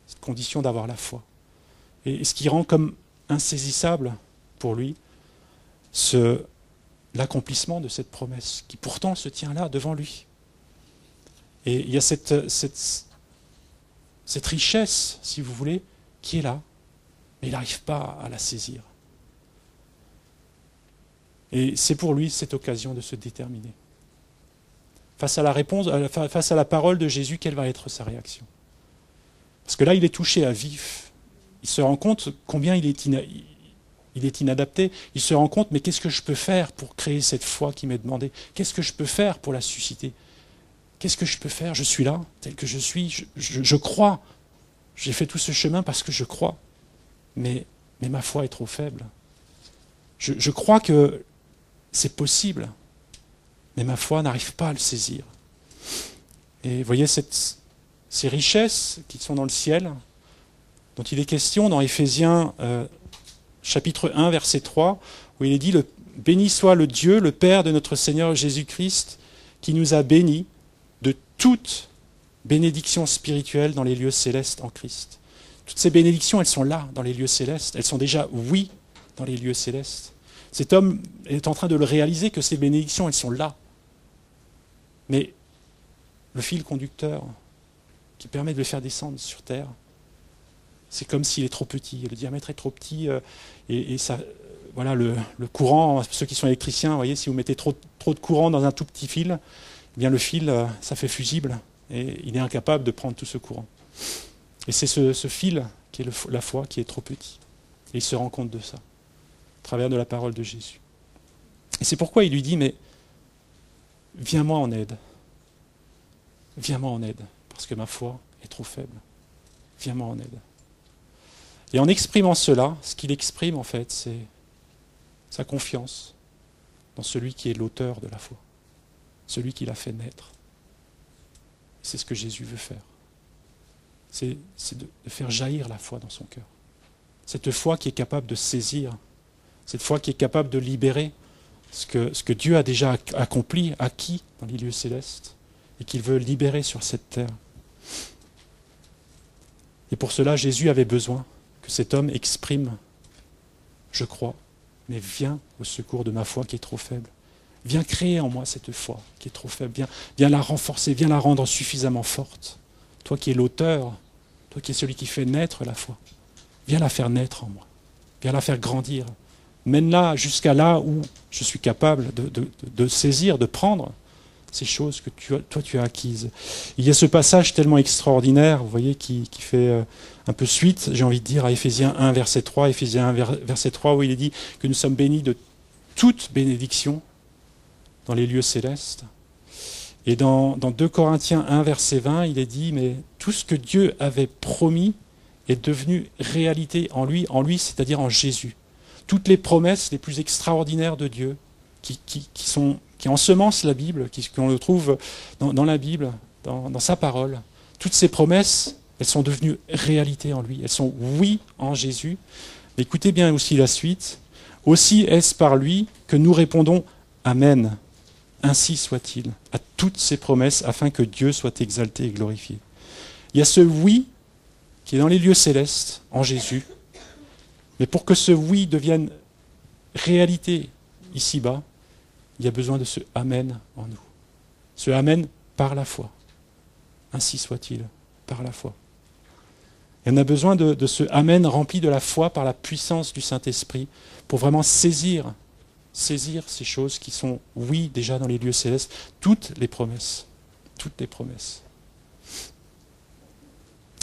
S1: Cette condition d'avoir la foi. Et ce qui rend comme insaisissable pour lui l'accomplissement de cette promesse, qui pourtant se tient là, devant lui. Et il y a cette richesse, si vous voulez, qui est là, mais il n'arrive pas à la saisir. Et c'est pour lui cette occasion de se déterminer. Face à la réponse, face à la parole de Jésus, quelle va être sa réaction? Parce que là, il est touché à vif. Il se rend compte combien il est inadapté. Il se rend compte, mais qu'est-ce que je peux faire pour créer cette foi qui m'est demandée? Qu'est-ce que je peux faire pour la susciter? Qu'est-ce que je peux faire? Je suis là, tel que je suis, je crois. J'ai fait tout ce chemin parce que je crois. Mais ma foi est trop faible. Je crois que c'est possible, mais ma foi n'arrive pas à le saisir. Et vous voyez ces richesses qui sont dans le ciel, dont il est question dans Éphésiens chapitre 1, verset 3, où il est dit « Béni soit le Dieu, le Père de notre Seigneur Jésus-Christ, qui nous a bénis de toute bénédiction spirituelle dans les lieux célestes en Christ. » Toutes ces bénédictions, elles sont là, dans les lieux célestes. Elles sont déjà « oui » dans les lieux célestes. Cet homme est en train de le réaliser, que ces bénédictions, elles sont là. Mais le fil conducteur qui permet de le faire descendre sur terre, c'est comme s'il est trop petit. Le diamètre est trop petit et ça, voilà, le courant, ceux qui sont électriciens, vous voyez, si vous mettez trop de courant dans un tout petit fil, eh bien le fil, ça fait fusible et il est incapable de prendre tout ce courant. Et c'est ce fil qui est la foi qui est trop petit. Et il se rend compte de ça, à travers de la parole de Jésus. Et c'est pourquoi il lui dit, mais viens-moi en aide. Viens-moi en aide, parce que ma foi est trop faible. Viens-moi en aide. Et en exprimant cela, ce qu'il exprime en fait, c'est sa confiance dans celui qui est l'auteur de la foi, celui qui l'a fait naître. C'est ce que Jésus veut faire. C'est de faire jaillir la foi dans son cœur. Cette foi qui est capable de saisir, cette foi qui est capable de libérer ce que Dieu a déjà accompli, acquis dans les lieux célestes, et qu'il veut libérer sur cette terre. Et pour cela, Jésus avait besoin que cet homme exprime « Je crois, mais viens au secours de ma foi qui est trop faible. Viens créer en moi cette foi qui est trop faible. Viens la renforcer, viens la rendre suffisamment forte. Toi qui es l'auteur, toi qui es celui qui fait naître la foi, viens la faire naître en moi. Viens la faire grandir. Mène-la jusqu'à là où je suis capable de saisir, de prendre ces choses que toi tu as acquises. » Il y a ce passage tellement extraordinaire, vous voyez, qui fait un peu suite, j'ai envie de dire, à Éphésiens 1, verset 3, Éphésiens 1, verset 3, où il est dit que nous sommes bénis de toute bénédiction dans les lieux célestes. Et dans 2 Corinthiens 1, verset 20, il est dit, mais tout ce que Dieu avait promis est devenu réalité en lui, c'est-à-dire en Jésus. Toutes les promesses les plus extraordinaires de Dieu qui ensemencent la Bible, qu'on le trouve dans la Bible, dans sa parole, toutes ces promesses, elles sont devenues réalité en lui. Elles sont oui en Jésus. Mais écoutez bien aussi la suite. Aussi est-ce par lui que nous répondons Amen. Ainsi soit-il, à toutes ces promesses, afin que Dieu soit exalté et glorifié. Il y a ce oui qui est dans les lieux célestes, en Jésus. Mais pour que ce oui devienne réalité ici-bas, il y a besoin de ce Amen en nous. Ce Amen par la foi. Ainsi soit-il, par la foi. Et on a besoin de ce Amen rempli de la foi par la puissance du Saint-Esprit pour vraiment saisir ces choses qui sont, oui, déjà dans les lieux célestes, toutes les promesses. Toutes les promesses.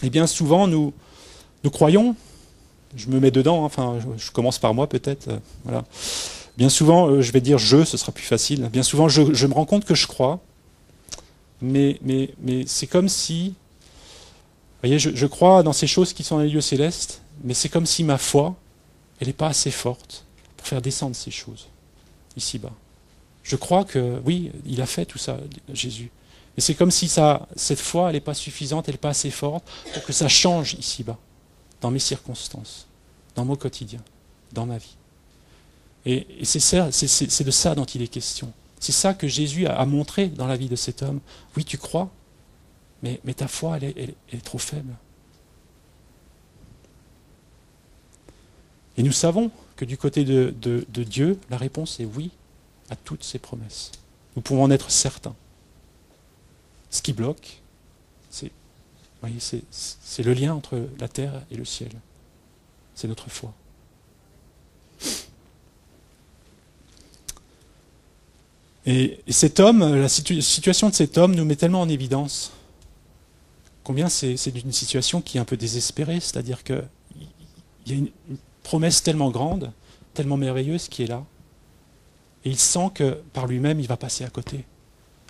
S1: Et bien souvent, nous croyons, je me mets dedans, enfin, je commence par moi peut-être, voilà. Bien souvent, je vais dire ce sera plus facile. Bien souvent, je me rends compte que je crois, mais c'est comme si voyez, je crois dans ces choses qui sont dans les lieux célestes, mais c'est comme si ma foi, elle n'est pas assez forte pour faire descendre ces choses ici-bas. Je crois que, oui, il a fait tout ça, Jésus. Mais c'est comme si cette foi, elle n'est pas suffisante, elle n'est pas assez forte pour que ça change ici-bas, dans mes circonstances, dans mon quotidien, dans ma vie. Et c'est de ça dont il est question. C'est ça que Jésus a montré dans la vie de cet homme. Oui, tu crois, mais ta foi, elle est trop faible. Et nous savons que du côté de Dieu, la réponse est oui à toutes ces promesses. Nous pouvons en être certains. Ce qui bloque, c'est le lien entre la terre et le ciel. C'est notre foi. Et cet homme, la situation de cet homme nous met tellement en évidence combien c'est une situation qui est un peu désespérée, c'est-à-dire qu'il y a une promesse tellement grande, tellement merveilleuse qui est là, et il sent que par lui-même il va passer à côté,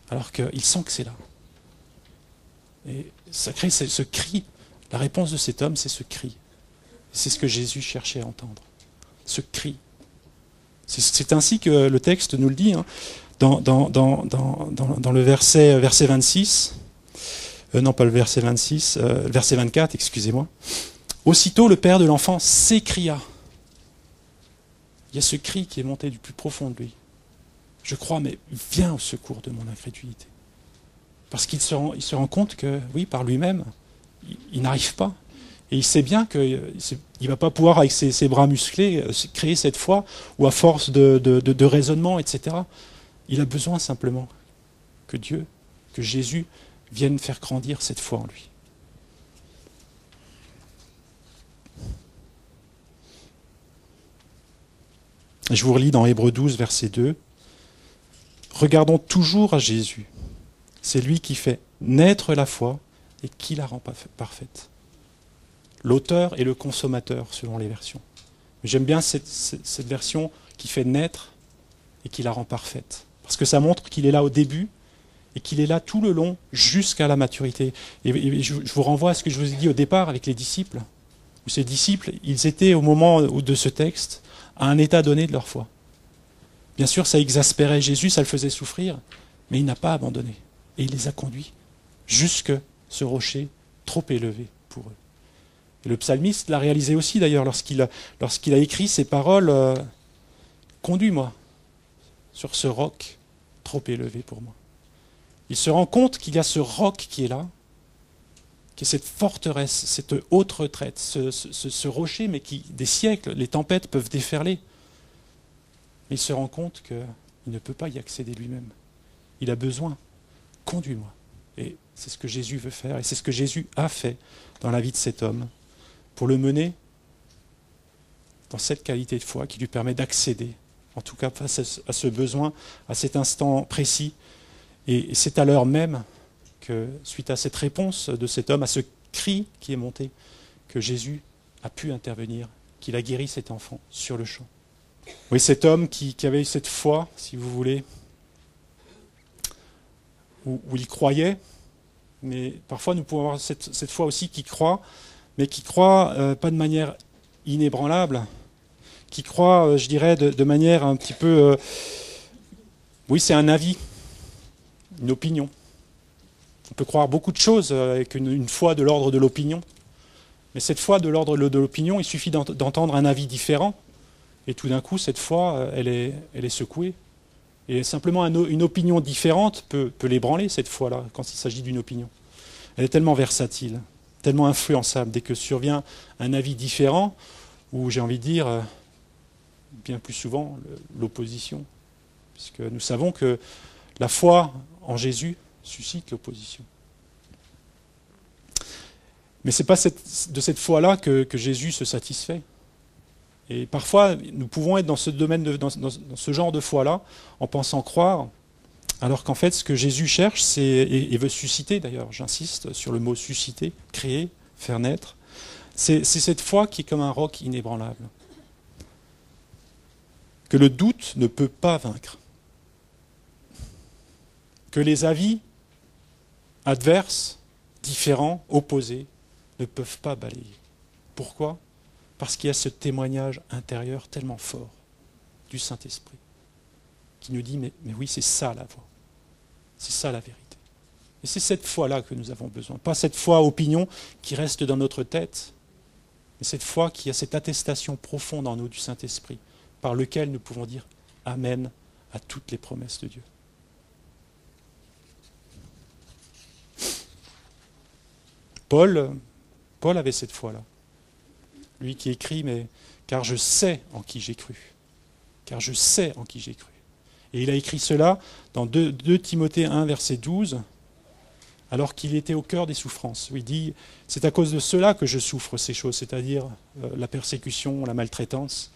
S1: alors qu'il sent que c'est là. Et ça crée ce cri. La réponse de cet homme, c'est ce cri. C'est ce que Jésus cherchait à entendre. Ce cri. C'est ainsi que le texte nous le dit, hein, dans le verset 26, non pas le verset 26, verset 24, excusez-moi. Aussitôt le père de l'enfant s'écria. Il y a ce cri qui est monté du plus profond de lui. Je crois, mais viens au secours de mon incrédulité. Parce qu'il se rend compte que, oui, par lui-même, il n'arrive pas. Et il sait bien qu'il ne va pas pouvoir, avec ses bras musclés, créer cette foi, ou à force de raisonnement, etc. Il a besoin simplement que Dieu, que Jésus, vienne faire grandir cette foi en lui. Je vous relis dans Hébreux 12, verset 2. Regardons toujours à Jésus. C'est lui qui fait naître la foi et qui la rend parfaite. L'auteur et le consommateur, selon les versions. J'aime bien cette version qui fait naître et qui la rend parfaite. Parce que ça montre qu'il est là au début et qu'il est là tout le long jusqu'à la maturité. Et je vous renvoie à ce que je vous ai dit au départ avec les disciples. Où ces disciples, ils étaient au moment de ce texte à un état donné de leur foi. Bien sûr, ça exaspérait Jésus, ça le faisait souffrir, mais il n'a pas abandonné. Et il les a conduits jusque ce rocher trop élevé pour eux. Et le psalmiste l'a réalisé aussi d'ailleurs lorsqu'il a écrit ces paroles « Conduis-moi sur ce roc trop élevé pour moi ». Il se rend compte qu'il y a ce roc qui est là, qui est cette forteresse, cette haute retraite, ce rocher, mais qui, des siècles, les tempêtes peuvent déferler. Il se rend compte qu'il ne peut pas y accéder lui-même. Il a besoin. Conduis-moi. Et c'est ce que Jésus veut faire, et c'est ce que Jésus a fait dans la vie de cet homme, pour le mener dans cette qualité de foi qui lui permet d'accéder, en tout cas face à ce besoin, à cet instant précis. Et c'est à l'heure même que, suite à cette réponse de cet homme, à ce cri qui est monté, que Jésus a pu intervenir, qu'il a guéri cet enfant sur le champ. Oui, cet homme qui avait cette foi, si vous voulez, où il croyait, mais parfois nous pouvons avoir cette foi aussi qui croit, mais qui croit pas de manière inébranlable, qui croit, je dirais, de manière un petit peu... oui, c'est un avis, une opinion. On peut croire beaucoup de choses avec une foi de l'ordre de l'opinion, mais cette foi de l'ordre de l'opinion, il suffit d'entendre un avis différent, et tout d'un coup, cette foi, elle est secouée. Et simplement une opinion différente peut l'ébranler, cette foi-là, quand il s'agit d'une opinion. Elle est tellement versatile, tellement influençable. Dès que survient un avis différent, ou j'ai envie de dire, bien plus souvent, l'opposition. Puisque nous savons que la foi en Jésus suscite l'opposition. Mais ce n'est pas de cette foi-là que Jésus se satisfait. Et parfois, nous pouvons être dans ce domaine, dans ce genre de foi-là, en pensant croire, alors qu'en fait, ce que Jésus cherche, et veut susciter, d'ailleurs, j'insiste sur le mot susciter, créer, faire naître, c'est cette foi qui est comme un roc inébranlable, que le doute ne peut pas vaincre, que les avis adverses, différents, opposés, ne peuvent pas balayer. Pourquoi? Parce qu'il y a ce témoignage intérieur tellement fort du Saint-Esprit qui nous dit mais oui, c'est ça la voie. C'est ça la vérité. Et c'est cette foi-là que nous avons besoin. Pas cette foi opinion qui reste dans notre tête, mais cette foi qui a cette attestation profonde en nous du Saint-Esprit, par lequel nous pouvons dire Amen à toutes les promesses de Dieu. Paul avait cette foi-là. Lui qui écrit, mais car je sais en qui j'ai cru. Car je sais en qui j'ai cru. Et il a écrit cela dans 2 Timothée 1, verset 12, alors qu'il était au cœur des souffrances. Où il dit, c'est à cause de cela que je souffre ces choses, c'est-à-dire la persécution, la maltraitance.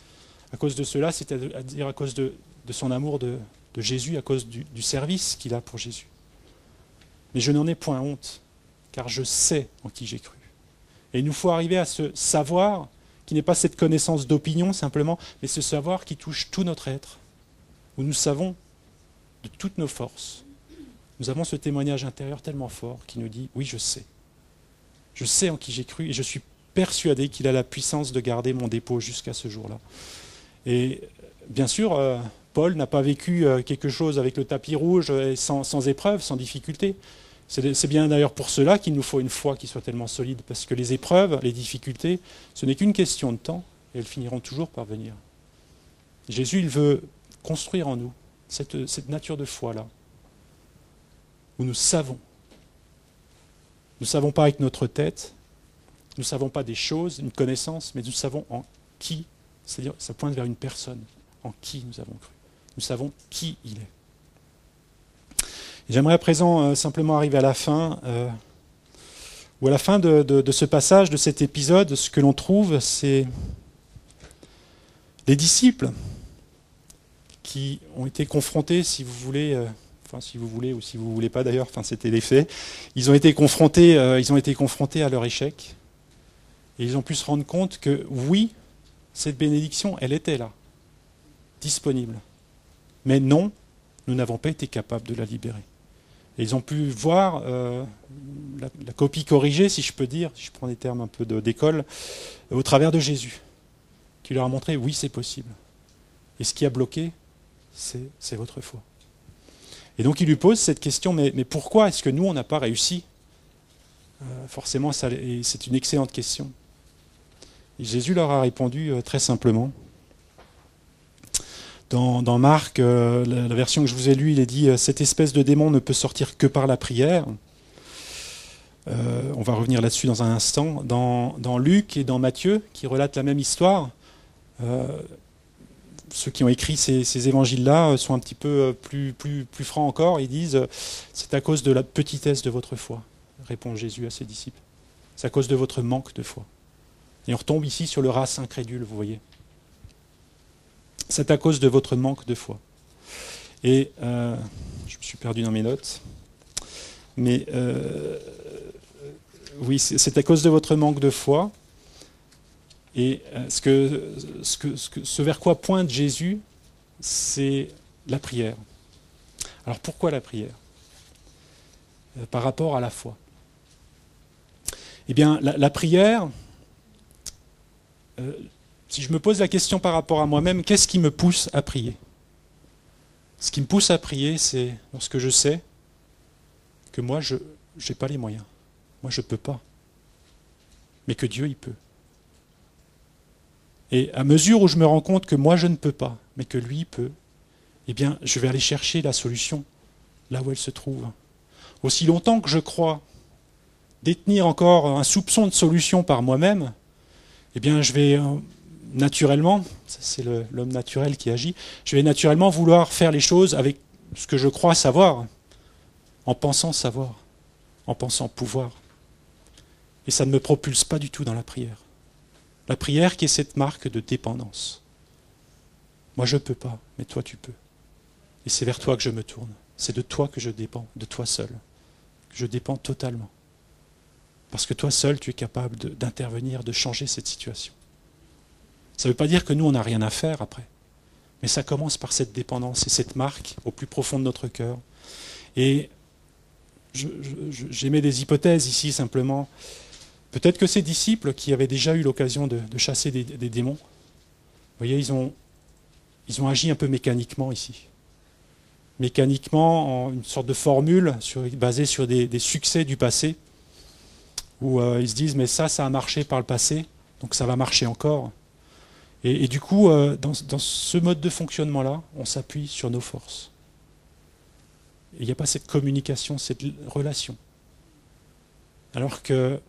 S1: À cause de cela, c'est-à-dire à cause de son amour de Jésus, à cause du service qu'il a pour Jésus. Mais je n'en ai point honte, car je sais en qui j'ai cru. Et il nous faut arriver à ce savoir, qui n'est pas cette connaissance d'opinion simplement, mais ce savoir qui touche tout notre être, où nous savons de toutes nos forces. Nous avons ce témoignage intérieur tellement fort qui nous dit, oui, je sais. Je sais en qui j'ai cru et je suis persuadé qu'il a la puissance de garder mon dépôt jusqu'à ce jour-là. Et bien sûr, Paul n'a pas vécu quelque chose avec le tapis rouge sans épreuve, sans difficulté. C'est bien d'ailleurs pour cela qu'il nous faut une foi qui soit tellement solide, parce que les épreuves, les difficultés, ce n'est qu'une question de temps, et elles finiront toujours par venir. Jésus, il veut construire en nous cette nature de foi-là, où nous savons. Nous ne savons pas avec notre tête, nous ne savons pas des choses, une connaissance, mais nous savons en qui, c'est-à-dire ça pointe vers une personne, en qui nous avons cru. Nous savons qui il est. J'aimerais à présent simplement arriver à la fin, où à la fin de ce passage, de cet épisode, ce que l'on trouve, c'est les disciples qui ont été confrontés, si vous voulez, si vous voulez ou si vous ne voulez pas d'ailleurs, c'était les faits, ils ont été confrontés à leur échec, et ils ont pu se rendre compte que oui, cette bénédiction, elle était là, disponible. Mais non, nous n'avons pas été capables de la libérer. Et ils ont pu voir la copie corrigée, si je peux dire, si je prends des termes un peu d'école, au travers de Jésus, qui leur a montré, oui, c'est possible. Et ce qui a bloqué, c'est votre foi. Et donc il lui pose cette question, mais pourquoi est-ce que nous, on n'a pas réussi? Forcément, c'est une excellente question. Et Jésus leur a répondu très simplement. Dans Marc, la version que je vous ai lue, il est dit « Cette espèce de démon ne peut sortir que par la prière ». On va revenir là-dessus dans un instant. Dans Luc et dans Matthieu, qui relatent la même histoire, ceux qui ont écrit ces évangiles-là sont un petit peu plus francs encore. Ils disent « C'est à cause de la petitesse de votre foi », répond Jésus à ses disciples. « C'est à cause de votre manque de foi ». Et on retombe ici sur le race incrédule, vous voyez. C'est à cause de votre manque de foi. Et je me suis perdu dans mes notes. Mais oui, c'est à cause de votre manque de foi. Et ce vers quoi pointe Jésus, c'est la prière. Alors pourquoi la prière par rapport à la foi? Eh bien, la prière, si je me pose la question par rapport à moi-même, qu'est-ce qui me pousse à prier? Ce qui me pousse à prier, c'est lorsque je sais que moi, je n'ai pas les moyens. Moi, je ne peux pas. Mais que Dieu, il peut. Et à mesure où je me rends compte que moi, je ne peux pas, mais que lui, il peut, eh bien, je vais aller chercher la solution là où elle se trouve. Aussi longtemps que je crois détenir encore un soupçon de solution par moi-même, eh bien, je vais naturellement, c'est l'homme naturel qui agit, je vais naturellement vouloir faire les choses avec ce que je crois savoir, en pensant savoir, en pensant pouvoir. Et ça ne me propulse pas du tout dans la prière. La prière qui est cette marque de dépendance. Moi je ne peux pas, mais toi tu peux. Et c'est vers toi que je me tourne. C'est de toi que je dépends, de toi seul. Je dépends totalement. Parce que toi seul, tu es capable d'intervenir, de changer cette situation. Ça ne veut pas dire que nous, on n'a rien à faire après. Mais ça commence par cette dépendance et cette marque au plus profond de notre cœur. Et j'émets des hypothèses ici simplement, Peut-être que ces disciples qui avaient déjà eu l'occasion de chasser des démons, vous voyez, ils ont agi un peu mécaniquement ici. Mécaniquement, en une sorte de formule basée sur des succès du passé, où ils se disent, mais ça a marché par le passé, donc ça va marcher encore. Et du coup, dans ce mode de fonctionnement-là, on s'appuie sur nos forces. Il n'y a pas cette communication, cette relation. Alors que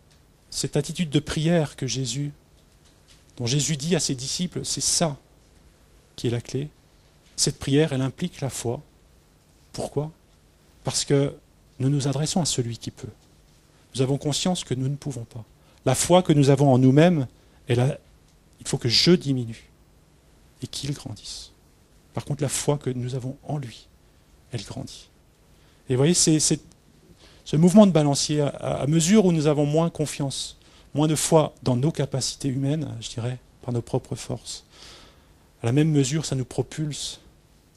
S1: cette attitude de prière dont Jésus dit à ses disciples, c'est ça qui est la clé. Cette prière, elle implique la foi. Pourquoi ? Parce que nous nous adressons à celui qui peut. Nous avons conscience que nous ne pouvons pas. La foi que nous avons en nous-mêmes, il faut que je diminue et qu'il grandisse. Par contre, la foi que nous avons en lui, elle grandit. Et vous voyez, c'est ce mouvement de balancier, à mesure où nous avons moins confiance, moins de foi dans nos capacités humaines, je dirais, par nos propres forces, à la même mesure, ça nous propulse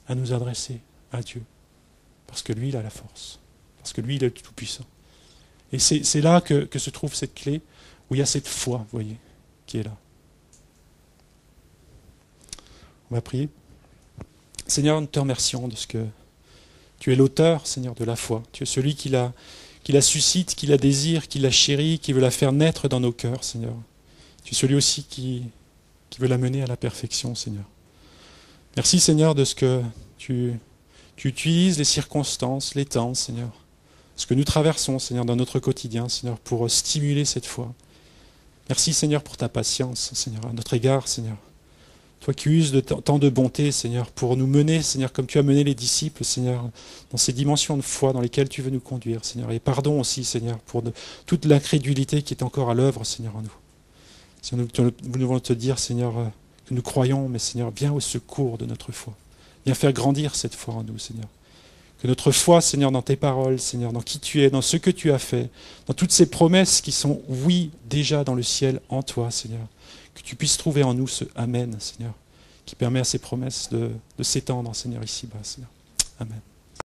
S1: à nous adresser à Dieu. Parce que lui, il a la force. Parce que lui, il est le tout-puissant. Et c'est là que se trouve cette clé, où il y a cette foi, vous voyez, qui est là. On va prier. Seigneur, nous te remercions de ce que tu es l'auteur, Seigneur, de la foi. Tu es celui qui la suscite, qui la désire, qui la chérit, qui veut la faire naître dans nos cœurs, Seigneur. Tu es celui aussi qui veut la mener à la perfection, Seigneur. Merci, Seigneur, de ce que tu utilises les circonstances, les temps, Seigneur. Ce que nous traversons, Seigneur, dans notre quotidien, Seigneur, pour stimuler cette foi. Merci, Seigneur, pour ta patience, Seigneur, à notre égard, Seigneur. Toi qui uses de tant de bonté, Seigneur, pour nous mener, Seigneur, comme tu as mené les disciples, Seigneur, dans ces dimensions de foi dans lesquelles tu veux nous conduire, Seigneur. Et pardon aussi, Seigneur, pour toute l'incrédulité qui est encore à l'œuvre, Seigneur, en nous. Seigneur, nous voulons te dire, Seigneur, que nous croyons, mais Seigneur, viens au secours de notre foi. Viens faire grandir cette foi en nous, Seigneur. Que notre foi, Seigneur, dans tes paroles, Seigneur, dans qui tu es, dans ce que tu as fait, dans toutes ces promesses qui sont, oui, déjà dans le ciel, en toi, Seigneur. Que tu puisses trouver en nous ce Amen, Seigneur, qui permet à ces promesses de s'étendre, Seigneur, ici-bas, Seigneur. Amen.